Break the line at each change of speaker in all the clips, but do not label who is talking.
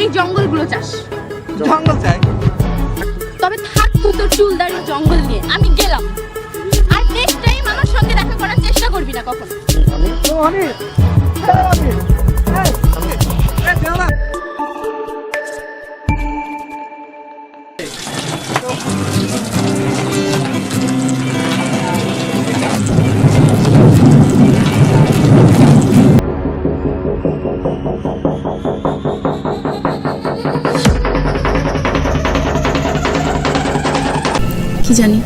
এই জঙ্গলগুলো চাস।
জঙ্গল চাই,
তবে থাক তুই তোর চুলদারি জঙ্গল নিয়ে, আমি গেলাম। আর নেক্সট টাইম আমার সঙ্গে দেখা করার চেষ্টা করবি না কখনো।
কি জানি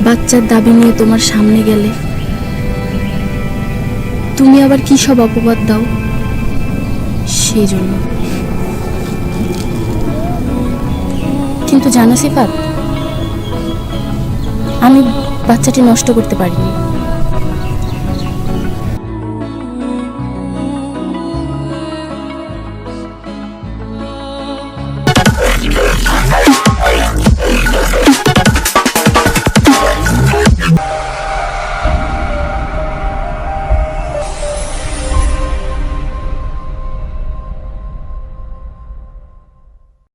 বাচ্চার দাবি নিয়ে তোমার সামনে গেলে তুমি আবার কি সব অপবাদ দাও, সেই জন্য। কিন্তু জানো সিফাত, আমি বাচ্চাটি নষ্ট করতে পারিনি।